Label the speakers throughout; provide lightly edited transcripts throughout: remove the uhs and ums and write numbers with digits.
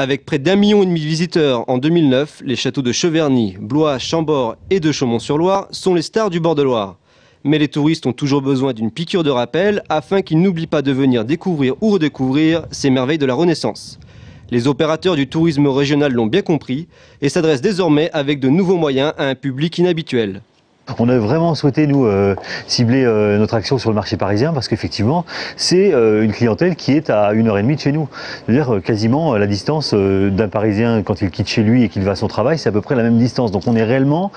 Speaker 1: Avec près d'1,5 million de visiteurs en 2009, les châteaux de Cheverny, Blois, Chambord et de Chaumont-sur-Loire sont les stars du bord de Loire. Mais les touristes ont toujours besoin d'une piqûre de rappel afin qu'ils n'oublient pas de venir découvrir ou redécouvrir ces merveilles de la Renaissance. Les opérateurs du tourisme régional l'ont bien compris et s'adressent désormais avec de nouveaux moyens à un public inhabituel.
Speaker 2: On a vraiment souhaité, nous, cibler notre action sur le marché parisien parce qu'effectivement, c'est une clientèle qui est à 1h30 de chez nous. C'est-à-dire quasiment la distance d'un Parisien quand il quitte chez lui et qu'il va à son travail, c'est à peu près la même distance. Donc on est réellement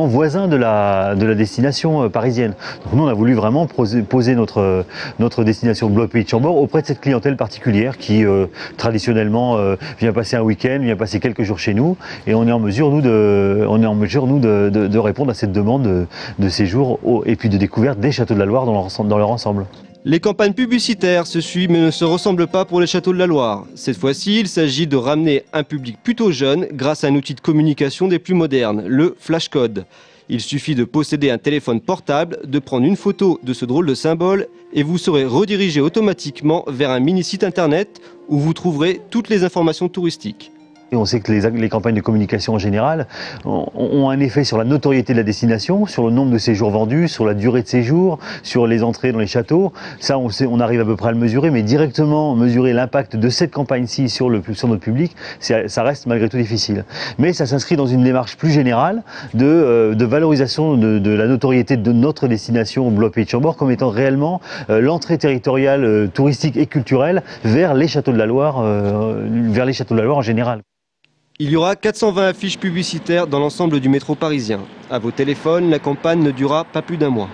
Speaker 2: voisin de la destination parisienne. Donc nous, on a voulu vraiment poser notre destination Blois Pays de Chambord auprès de cette clientèle particulière qui, traditionnellement, vient passer un week-end, vient passer quelques jours chez nous et on est en mesure, nous, de répondre à cette demande de séjour et puis de découverte des châteaux de la Loire dans leur ensemble.
Speaker 1: Les campagnes publicitaires se suivent mais ne se ressemblent pas pour les châteaux de la Loire. Cette fois-ci, il s'agit de ramener un public plutôt jeune grâce à un outil de communication des plus modernes, le flashcode. Il suffit de posséder un téléphone portable, de prendre une photo de ce drôle de symbole et vous serez redirigé automatiquement vers un mini-site internet où vous trouverez toutes les informations touristiques.
Speaker 2: Et on sait que les campagnes de communication en général ont un effet sur la notoriété de la destination, sur le nombre de séjours vendus, sur la durée de séjour, sur les entrées dans les châteaux. Ça, on arrive à peu près à le mesurer, mais directement mesurer l'impact de cette campagne-ci sur notre public, ça reste malgré tout difficile. Mais ça s'inscrit dans une démarche plus générale de valorisation de la notoriété de notre destination Blois Pays de Chambord comme étant réellement l'entrée territoriale touristique et culturelle vers les châteaux de la Loire, en général.
Speaker 1: Il y aura 420 affiches publicitaires dans l'ensemble du métro parisien. À vos téléphones, la campagne ne durera pas plus d'1 mois.